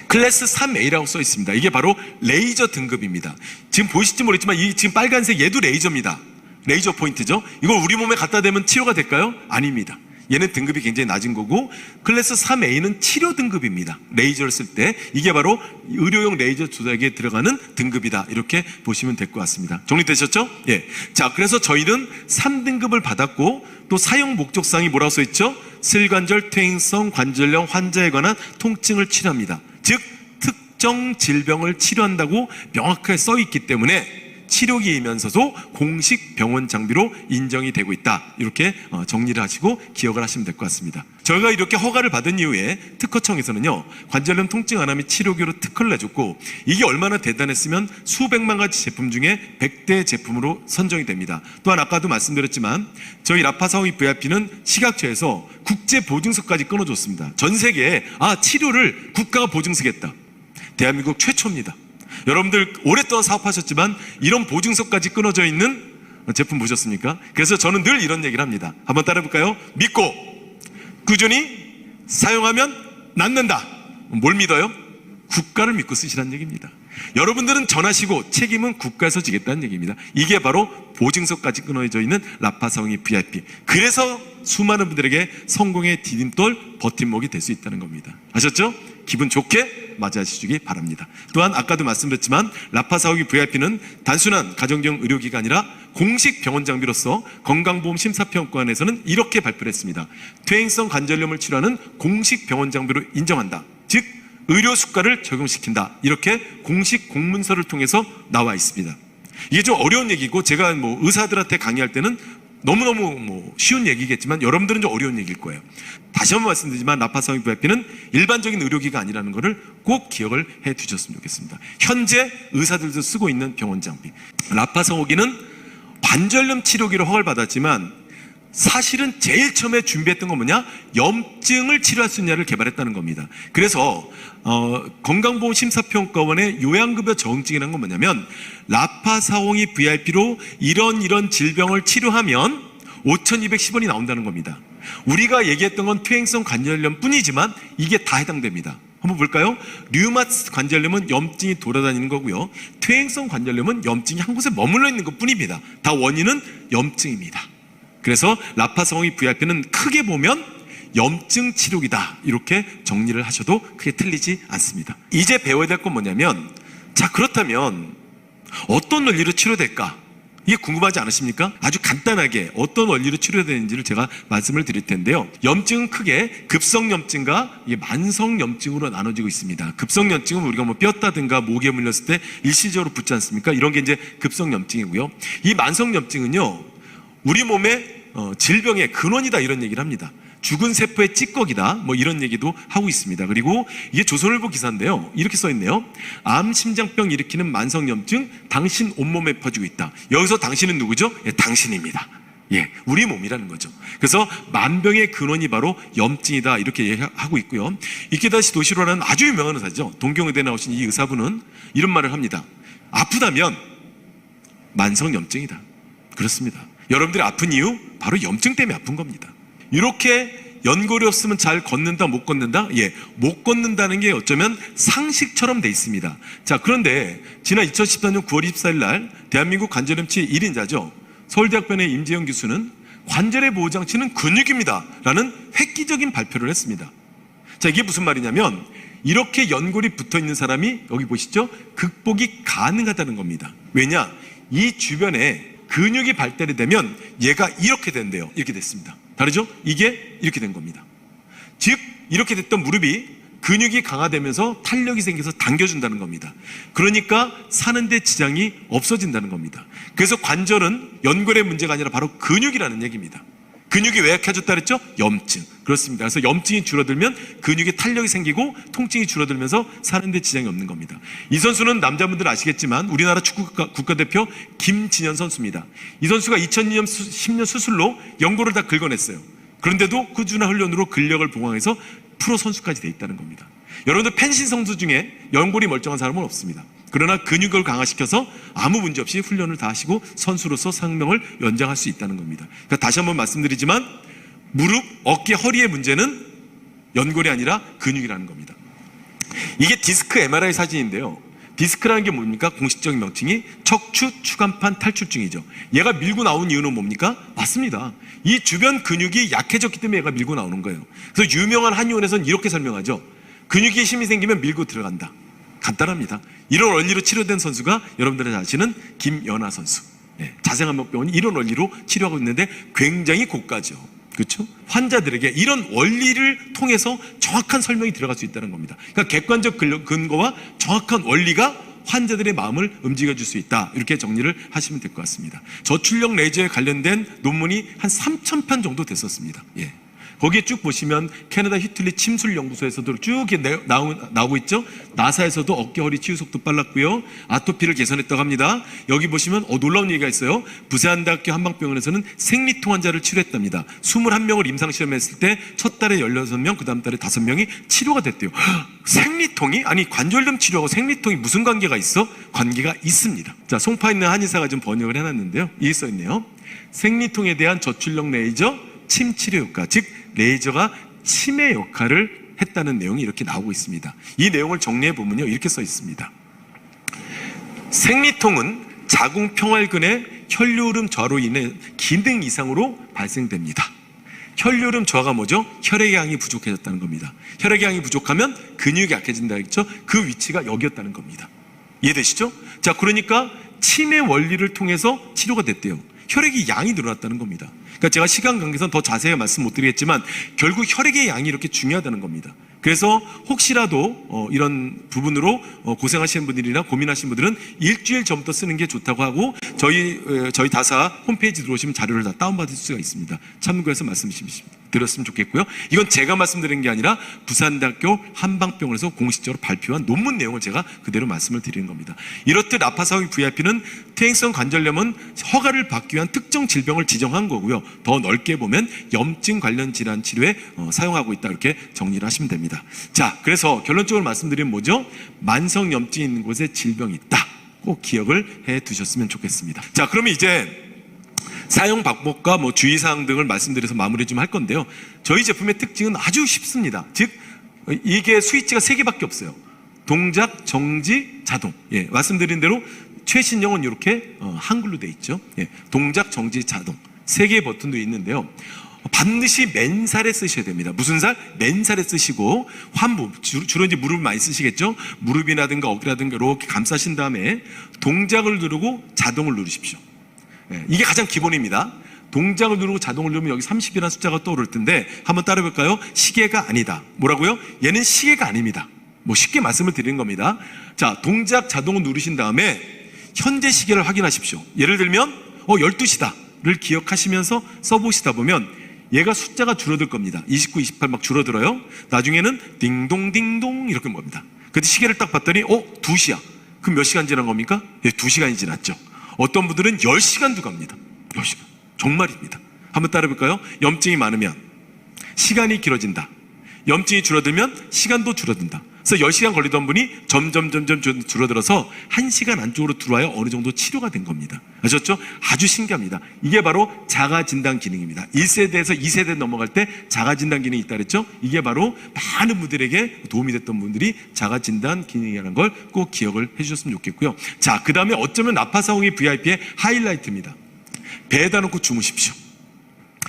클래스 3A라고 써 있습니다. 이게 바로 레이저 등급입니다. 지금 보이실지 모르겠지만 이 지금 빨간색 얘도 레이저입니다. 레이저 포인트죠. 이걸 우리 몸에 갖다 대면 치료가 될까요? 아닙니다. 얘는 등급이 굉장히 낮은 거고, 클래스 3A는 치료 등급입니다. 레이저를 쓸 때 이게 바로 의료용 레이저 조사기에 들어가는 등급이다, 이렇게 보시면 될 것 같습니다. 정리되셨죠? 예. 자, 그래서 저희는 3등급을 받았고, 또 사용 목적상이 뭐라고 써 있죠? 슬관절 퇴행성 관절염 환자에 관한 통증을 치료합니다. 즉 특정 질병을 치료한다고 명확하게 써 있기 때문에 치료기이면서도 공식 병원 장비로 인정이 되고 있다, 이렇게 정리를 하시고 기억을 하시면 될 것 같습니다. 저희가 이렇게 허가를 받은 이후에 특허청에서는요, 관절염 통증 완화 및 치료기로 특허를 내줬고, 이게 얼마나 대단했으면 수백만 가지 제품 중에 100대 제품으로 선정이 됩니다. 또한 아까도 말씀드렸지만 저희 라파사공이 VIP는 시각처에서 국제 보증서까지 끊어줬습니다. 전 세계에 치료를 국가가 보증서겠다, 대한민국 최초입니다. 여러분들 오랫동안 사업하셨지만 이런 보증서까지 끊어져 있는 제품 보셨습니까? 그래서 저는 늘 이런 얘기를 합니다. 한번 따라해볼까요? 믿고 꾸준히 사용하면 낫는다. 뭘 믿어요? 국가를 믿고 쓰시라는 얘기입니다. 여러분들은 전하시고 책임은 국가에서 지겠다는 얘기입니다. 이게 바로 보증서까지 끊어져 있는 라파사공이 VIP. 그래서 수많은 분들에게 성공의 디딤돌, 버팀목이 될 수 있다는 겁니다. 아셨죠? 기분 좋게 맞이하시기 바랍니다. 또한 아까도 말씀드렸지만 라파사공이 VIP는 단순한 가정용 의료기가 아니라 공식 병원 장비로서 건강보험 심사평가원에서는 이렇게 발표를 했습니다. 퇴행성 관절염을 치료하는 공식 병원 장비로 인정한다. 즉 의료 수가를 적용시킨다, 이렇게 공식 공문서를 통해서 나와 있습니다. 이게 좀 어려운 얘기고, 제가 의사들한테 강의할 때는 너무너무 쉬운 얘기겠지만 여러분들은 좀 어려운 얘기일 거예요. 다시 한번 말씀드리지만 라파사공이 VIP는 일반적인 의료기가 아니라는 것을 꼭 기억을 해 두셨으면 좋겠습니다. 현재 의사들도 쓰고 있는 병원 장비, 라파사공기는 관절염 치료기로 허가를 받았지만 사실은 제일 처음에 준비했던 건 뭐냐? 염증을 치료할 수 있냐를 개발했다는 겁니다. 그래서 건강보험 심사평가원의 요양급여 적응증이라는 건 뭐냐면, 라파사공이 VIP로 이런 질병을 치료하면 5,210원이 나온다는 겁니다. 우리가 얘기했던 건 퇴행성 관절염 뿐이지만 이게 다 해당됩니다. 한번 볼까요? 류마티스 관절염은 염증이 돌아다니는 거고요, 퇴행성 관절염은 염증이 한 곳에 머물러 있는 것 뿐입니다. 다 원인은 염증입니다. 그래서 라파사공이 VIP는 크게 보면 염증 치료기다, 이렇게 정리를 하셔도 크게 틀리지 않습니다. 이제 배워야 될 건 뭐냐면, 자, 그렇다면 어떤 원리로 치료될까? 이게 궁금하지 않으십니까? 아주 간단하게 어떤 원리로 치료되는지를 제가 말씀을 드릴 텐데요. 염증은 크게 급성염증과 만성염증으로 나눠지고 있습니다. 급성염증은 우리가 뼈다든가 목에 물렸을 때 일시적으로 붓지 않습니까? 이런 게 이제 급성염증이고요. 이 만성염증은요, 우리 몸의 질병의 근원이다, 이런 얘기를 합니다. 죽은 세포의 찌꺼기다. 뭐 이런 얘기도 하고 있습니다. 그리고 이게 조선일보 기사인데요. 이렇게 써 있네요. 암, 심장병 일으키는 만성염증 당신 온몸에 퍼지고 있다. 여기서 당신은 누구죠? 예, 당신입니다. 예, 우리 몸이라는 거죠. 그래서 만병의 근원이 바로 염증이다 이렇게 얘기하고 있고요. 이케다시 도시로라는 아주 유명한 의사죠. 동경의대 나오신 이 의사분은 이런 말을 합니다. 아프다면 만성염증이다. 그렇습니다. 여러분들이 아픈 이유 바로 염증 때문에 아픈 겁니다. 이렇게 연골이 없으면 잘 걷는다 못 걷는다? 예, 못 걷는다는 게 어쩌면 상식처럼 돼 있습니다. 자, 그런데 지난 2014년 9월 24일 날 대한민국 관절염치 1인자죠. 서울대학병원의 임재영 교수는 관절의 보호장치는 근육입니다 라는 획기적인 발표를 했습니다. 자, 이게 무슨 말이냐면 이렇게 연골이 붙어있는 사람이 여기 보시죠, 극복이 가능하다는 겁니다. 왜냐? 이 주변에 근육이 발달이 되면 얘가 이렇게 된대요. 이렇게 됐습니다. 다르죠? 이게 이렇게 된 겁니다. 즉 이렇게 됐던 무릎이 근육이 강화되면서 탄력이 생겨서 당겨준다는 겁니다. 그러니까 사는데 지장이 없어진다는 겁니다. 그래서 관절은 연골의 문제가 아니라 바로 근육이라는 얘기입니다. 근육이 왜 약해졌다 그랬죠? 염증. 그렇습니다. 그래서 염증이 줄어들면 근육에 탄력이 생기고 통증이 줄어들면서 사는데 지장이 없는 겁니다. 이 선수는 남자분들 아시겠지만 우리나라 축구 국가대표 김진현 선수입니다. 이 선수가 2002년 10년 수술로 연골을 다 긁어냈어요. 그런데도 꾸준한 훈련으로 근력을 보강해서 프로 선수까지 돼 있다는 겁니다. 여러분들 펜싱 선수 중에 연골이 멀쩡한 사람은 없습니다. 그러나 근육을 강화시켜서 아무 문제 없이 훈련을 다 하시고 선수로서 생명을 연장할 수 있다는 겁니다. 그러니까 다시 한번 말씀드리지만 무릎, 어깨, 허리의 문제는 연골이 아니라 근육이라는 겁니다. 이게 디스크 MRI 사진인데요. 디스크라는 게 뭡니까? 공식적인 명칭이 척추 추간판 탈출증이죠. 얘가 밀고 나온 이유는 뭡니까? 맞습니다. 이 주변 근육이 약해졌기 때문에 얘가 밀고 나오는 거예요. 그래서 유명한 한의원에서는 이렇게 설명하죠. 근육에 힘이 생기면 밀고 들어간다. 간단합니다. 이런 원리로 치료된 선수가 여러분들이 아시는 김연아 선수. 자생암병원이 이런 원리로 치료하고 있는데 굉장히 고가죠. 그렇죠? 환자들에게 이런 원리를 통해서 정확한 설명이 들어갈 수 있다는 겁니다. 그러니까 객관적 근거와 정확한 원리가 환자들의 마음을 움직여줄 수 있다. 이렇게 정리를 하시면 될 것 같습니다. 저출력 레이저에 관련된 논문이 한 3,000편 정도 됐었습니다. 예. 거기에 쭉 보시면 캐나다 히틀리 침술연구소에서도 쭉 나오고 있죠. 나사에서도 어깨 허리 치유 속도 빨랐고요. 아토피를 개선했다고 합니다. 여기 보시면 놀라운 얘기가 있어요. 부산대학교 한방병원에서는 생리통 환자를 치료했답니다. 21명을 임상시험했을 때 첫 달에 16명, 그 다음 달에 5명이 치료가 됐대요. 생리통이? 아니 관절염 치료하고 생리통이 무슨 관계가 있어? 관계가 있습니다. 자, 송파 있는 한의사가 좀 번역을 해놨는데요. 이게 써있네요. 생리통에 대한 저출력 레이저 침치료 효과, 즉 레이저가 치매 역할을 했다는 내용이 이렇게 나오고 있습니다. 이 내용을 정리해 보면요, 이렇게 써 있습니다. 생리통은 자궁평활근의 혈류흐름 저하로 인해 기능 이상으로 발생됩니다. 혈류흐름 저하가 뭐죠? 혈액의 양이 부족해졌다는 겁니다. 혈액의 양이 부족하면 근육이 약해진다 했죠? 그 위치가 여기였다는 겁니다. 이해되시죠? 자, 그러니까 치매 원리를 통해서 치료가 됐대요. 혈액이 양이 늘어났다는 겁니다. 그러니까 제가 시간 관계상 더 자세히 말씀 못 드리겠지만 결국 혈액의 양이 이렇게 중요하다는 겁니다. 그래서 혹시라도 이런 부분으로 고생하시는 분들이나 고민하시는 분들은 일주일 전부터 쓰는 게 좋다고 하고 저희 다사 홈페이지 들어오시면 자료를 다 다운받을 수가 있습니다. 참고해서 말씀 드렸으면 좋겠고요. 이건 제가 말씀드린 게 아니라 부산대학교 한방병원에서 공식적으로 발표한 논문 내용을 제가 그대로 말씀을 드리는 겁니다. 이렇듯 아파사의 VIP는 퇴행성 관절염은 허가를 받기 위한 특정 질병을 지정한 거고요. 더 넓게 보면 염증 관련 질환 치료에 사용하고 있다, 이렇게 정리를 하시면 됩니다. 자, 그래서 결론적으로 말씀드리면 뭐죠? 만성 염증이 있는 곳에 질병이 있다. 꼭 기억을 해 두셨으면 좋겠습니다. 자, 그러면 이제 사용 방법과 주의사항 등을 말씀드려서 마무리 좀 할 건데요. 저희 제품의 특징은 아주 쉽습니다. 즉, 이게 스위치가 3개밖에 없어요. 동작, 정지, 자동. 예, 말씀드린 대로 최신형은 이렇게 한글로 돼 있죠. 예, 동작, 정지, 자동. 3개의 버튼도 있는데요. 반드시 맨살에 쓰셔야 됩니다. 무슨 살? 맨살에 쓰시고 주로 이제 무릎을 많이 쓰시겠죠? 무릎이라든가 어깨라든가 이렇게 감싸신 다음에 동작을 누르고 자동을 누르십시오. 네, 이게 가장 기본입니다. 동작을 누르고 자동을 누르면 여기 30이라는 숫자가 떠오를 텐데 한번 따라해볼까요? 시계가 아니다. 뭐라고요? 얘는 시계가 아닙니다. 쉽게 말씀을 드리는 겁니다. 자, 동작 자동을 누르신 다음에 현재 시계를 확인하십시오. 예를 들면 12시다를 기억하시면서 써보시다 보면 얘가 숫자가 줄어들 겁니다. 29, 28 막 줄어들어요. 나중에는 딩동딩동 이렇게 봅니다. 그때 시계를 딱 봤더니 2시야. 그럼 몇 시간 지난 겁니까? 예, 2시간이 지났죠. 어떤 분들은 10시간도 갑니다. 10시간. 정말입니다. 한번 따라해볼까요? 염증이 많으면 시간이 길어진다. 염증이 줄어들면 시간도 줄어든다. 그래서 10시간 걸리던 분이 점점 줄어들어서 1시간 안쪽으로 들어와야 어느 정도 치료가 된 겁니다. 아셨죠? 아주 신기합니다. 이게 바로 자가진단 기능입니다. 1세대에서 2세대 넘어갈 때 자가진단 기능이 있다 그랬죠? 이게 바로 많은 분들에게 도움이 됐던 분들이 자가진단 기능이라는 걸 꼭 기억을 해주셨으면 좋겠고요. 자, 그 다음에 어쩌면 나파사홍이 VIP의 하이라이트입니다. 배에다 놓고 주무십시오.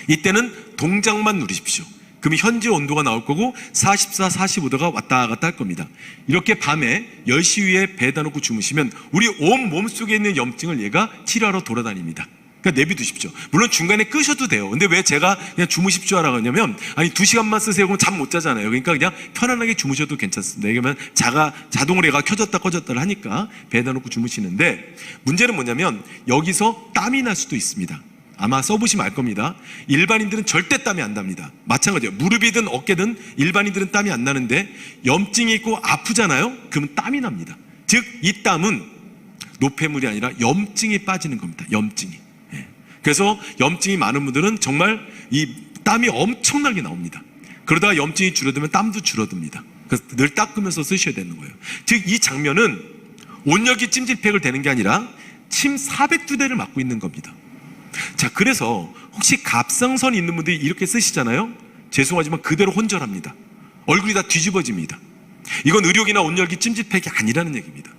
이때는 동작만 누리십시오. 그럼 현재 온도가 나올 거고 44, 45도가 왔다 갔다 할 겁니다. 이렇게 밤에 10시 위에 배에다 놓고 주무시면 우리 온 몸속에 있는 염증을 얘가 치료하러 돌아다닙니다. 그러니까 내비두십시오. 물론 중간에 끄셔도 돼요. 근데 왜 제가 그냥 주무십시오 하라고 하냐면, 아니 2시간만 쓰세요. 그럼 잠 못 자잖아요. 그러니까 그냥 편안하게 주무셔도 괜찮습니다. 이러면 자동으로 얘가 켜졌다 꺼졌다를 하니까 배에다 놓고 주무시는데, 문제는 뭐냐면 여기서 땀이 날 수도 있습니다. 아마 써보시면 알 겁니다. 일반인들은 절대 땀이 안 납니다. 마찬가지예요. 무릎이든 어깨든 일반인들은 땀이 안 나는데 염증이 있고 아프잖아요. 그러면 땀이 납니다. 즉 이 땀은 노폐물이 아니라 염증이 빠지는 겁니다. 염증이. 예. 그래서 염증이 많은 분들은 정말 이 땀이 엄청나게 나옵니다. 그러다가 염증이 줄어들면 땀도 줄어듭니다. 그래서 늘 닦으면서 쓰셔야 되는 거예요. 즉 이 장면은 온열기 찜질팩을 대는 게 아니라 침 400두 대를 맞고 있는 겁니다. 자, 그래서 혹시 갑상선 있는 분들이 이렇게 쓰시잖아요. 죄송하지만 그대로 혼절합니다. 얼굴이 다 뒤집어집니다. 이건 의료기나 온열기 찜질팩이 아니라는 얘기입니다.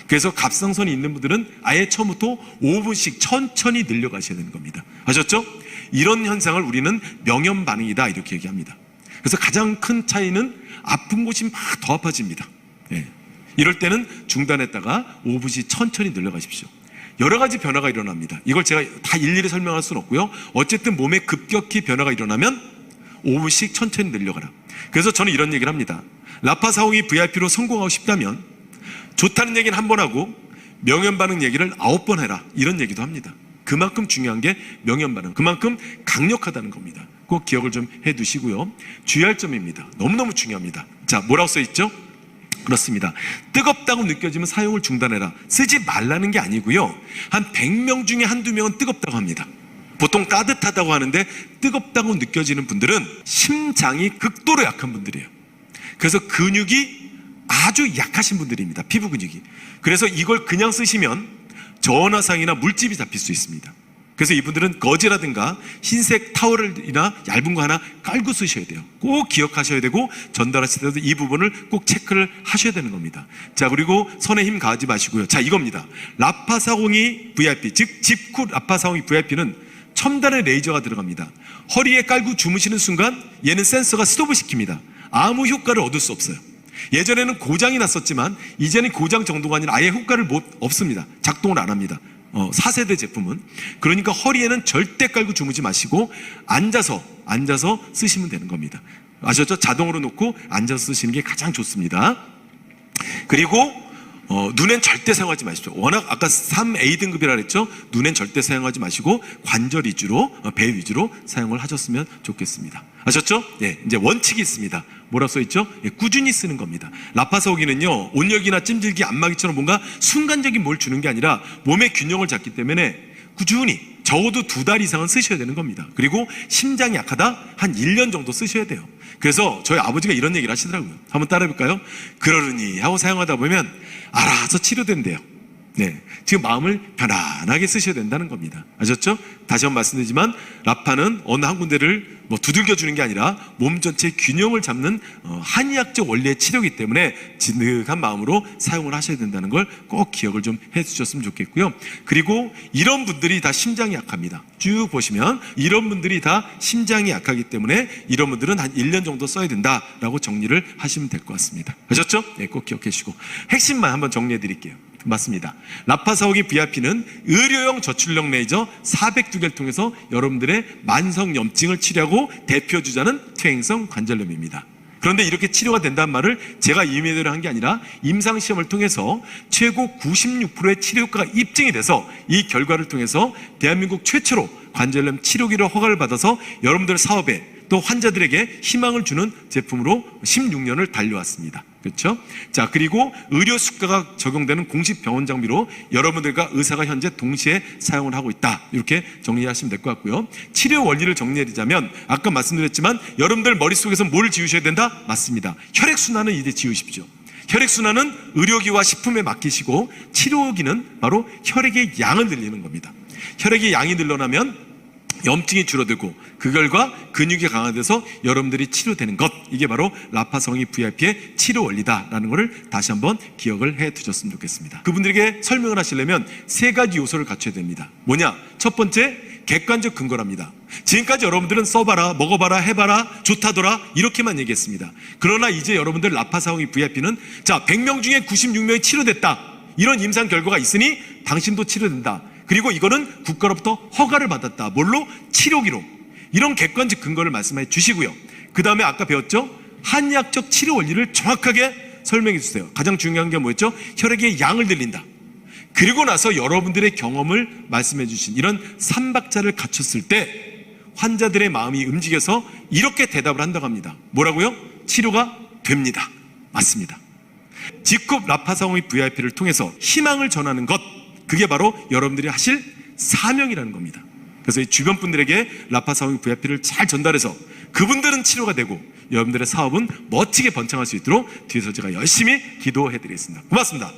그래서 갑상선이 있는 분들은 아예 처음부터 5분씩 천천히 늘려가셔야 되는 겁니다. 아셨죠? 이런 현상을 우리는 명현 반응이다 이렇게 얘기합니다. 그래서 가장 큰 차이는 아픈 곳이 막 더 아파집니다. 예. 이럴 때는 중단했다가 5분씩 천천히 늘려가십시오. 여러 가지 변화가 일어납니다. 이걸 제가 다 일일이 설명할 수는 없고요. 어쨌든 몸에 급격히 변화가 일어나면 5분씩 천천히 늘려가라. 그래서 저는 이런 얘기를 합니다. 나파사홍이 VIP로 성공하고 싶다면 좋다는 얘기는 한 번 하고 명현 반응 얘기를 9번 해라. 이런 얘기도 합니다. 그만큼 중요한 게 명현 반응, 그만큼 강력하다는 겁니다. 꼭 기억을 좀 해두시고요. 주의할 점입니다. 너무너무 중요합니다. 자, 뭐라고 써있죠? 그렇습니다. 뜨겁다고 느껴지면 사용을 중단해라. 쓰지 말라는 게 아니고요. 한 100명 중에 한두 명은 뜨겁다고 합니다. 보통 따뜻하다고 하는데 뜨겁다고 느껴지는 분들은 심장이 극도로 약한 분들이에요. 그래서 근육이 아주 약하신 분들입니다. 피부 근육이. 그래서 이걸 그냥 쓰시면 저온화상이나 물집이 잡힐 수 있습니다. 그래서 이분들은 거즈라든가 흰색 타월이나 얇은 거 하나 깔고 쓰셔야 돼요. 꼭 기억하셔야 되고 전달하실 때도 이 부분을 꼭 체크를 하셔야 되는 겁니다. 자, 그리고 손에 힘 가하지 마시고요. 자, 이겁니다. 나파사홍이 VIP, 즉 집쿠 나파사홍이 VIP는 첨단의 레이저가 들어갑니다. 허리에 깔고 주무시는 순간 얘는 센서가 스톱을 시킵니다. 아무 효과를 얻을 수 없어요. 예전에는 고장이 났었지만 이제는 고장 정도가 아니라 아예 효과를 없습니다. 작동을 안 합니다. 4세대 제품은. 그러니까 허리에는 절대 깔고 주무지 마시고 앉아서 쓰시면 되는 겁니다. 아셨죠? 자동으로 놓고 앉아서 쓰시는 게 가장 좋습니다. 그리고 눈엔 절대 사용하지 마십시오. 워낙 아까 3A 등급이라 그랬죠? 눈엔 절대 사용하지 마시고 관절 위주로, 배 위주로 사용을 하셨으면 좋겠습니다. 아셨죠? 예, 이제 원칙이 있습니다. 뭐라고 써있죠? 예, 꾸준히 쓰는 겁니다. 라파사홍이는요, 온열기나 찜질기, 안마기처럼 뭔가 순간적인 뭘 주는 게 아니라 몸의 균형을 잡기 때문에 꾸준히 적어도 2달 이상은 쓰셔야 되는 겁니다. 그리고 심장이 약하다? 한 1년 정도 쓰셔야 돼요. 그래서 저희 아버지가 이런 얘기를 하시더라고요. 한번 따라해볼까요? 그러느니 하고 사용하다 보면 알아서 치료된대요. 네, 지금 마음을 편안하게 쓰셔야 된다는 겁니다. 아셨죠? 다시 한번 말씀드리지만 라파는 어느 한 군데를 두들겨주는 게 아니라 몸 전체의 균형을 잡는 한의학적 원리의 치료이기 때문에 진득한 마음으로 사용을 하셔야 된다는 걸 꼭 기억을 좀 해주셨으면 좋겠고요. 그리고 이런 분들이 다 심장이 약합니다. 쭉 보시면 이런 분들이 다 심장이 약하기 때문에 이런 분들은 한 1년 정도 써야 된다라고 정리를 하시면 될 것 같습니다. 아셨죠? 네, 꼭 기억해 주시고 핵심만 한번 정리해 드릴게요. 맞습니다. 나파사홍이 VIP는 의료용 저출력 레이저 402개를 통해서 여러분들의 만성 염증을 치료하고 대표 주자는 퇴행성 관절염입니다. 그런데 이렇게 치료가 된다는 말을 제가 임의대로 한 게 아니라 임상시험을 통해서 최고 96%의 치료 효과가 입증이 돼서 이 결과를 통해서 대한민국 최초로 관절염 치료기로 허가를 받아서 여러분들 사업에 또 환자들에게 희망을 주는 제품으로 16년을 달려왔습니다. 그렇죠? 자, 그리고 의료 수가가 적용되는 공식 병원 장비로 여러분들과 의사가 현재 동시에 사용을 하고 있다. 이렇게 정리하시면 될 것 같고요. 치료 원리를 정리해드리자면 아까 말씀드렸지만 여러분들 머릿속에서 뭘 지우셔야 된다? 맞습니다. 혈액순환은 이제 지우십시오. 혈액순환은 의료기와 식품에 맡기시고 치료기는 바로 혈액의 양을 늘리는 겁니다. 혈액의 양이 늘어나면 염증이 줄어들고 그 결과 근육이 강화돼서 여러분들이 치료되는 것, 이게 바로 라파성이 VIP의 치료 원리다라는 것을 다시 한번 기억을 해 두셨으면 좋겠습니다. 그분들에게 설명을 하시려면 3가지 요소를 갖춰야 됩니다. 뭐냐? 첫 번째, 객관적 근거랍니다. 지금까지 여러분들은 써봐라, 먹어봐라, 해봐라, 좋다더라 이렇게만 얘기했습니다. 그러나 이제 여러분들 라파성이 VIP는 자, 100명 중에 96명이 치료됐다, 이런 임상 결과가 있으니 당신도 치료된다. 그리고 이거는 국가로부터 허가를 받았다. 뭘로? 치료기로. 이런 객관적 근거를 말씀해 주시고요. 그 다음에 아까 배웠죠? 한의학적 치료 원리를 정확하게 설명해 주세요. 가장 중요한 게 뭐였죠? 혈액의 양을 늘린다. 그리고 나서 여러분들의 경험을 말씀해 주신 이런 3박자를 갖췄을 때 환자들의 마음이 움직여서 이렇게 대답을 한다고 합니다. 뭐라고요? 치료가 됩니다. 맞습니다. 직급 라파상호의 VIP를 통해서 희망을 전하는 것, 그게 바로 여러분들이 하실 사명이라는 겁니다. 그래서 이 주변 분들에게 라파상호의 VIP를 잘 전달해서 그분들은 치료가 되고 여러분들의 사업은 멋지게 번창할 수 있도록 뒤에서 제가 열심히 기도해 드리겠습니다. 고맙습니다.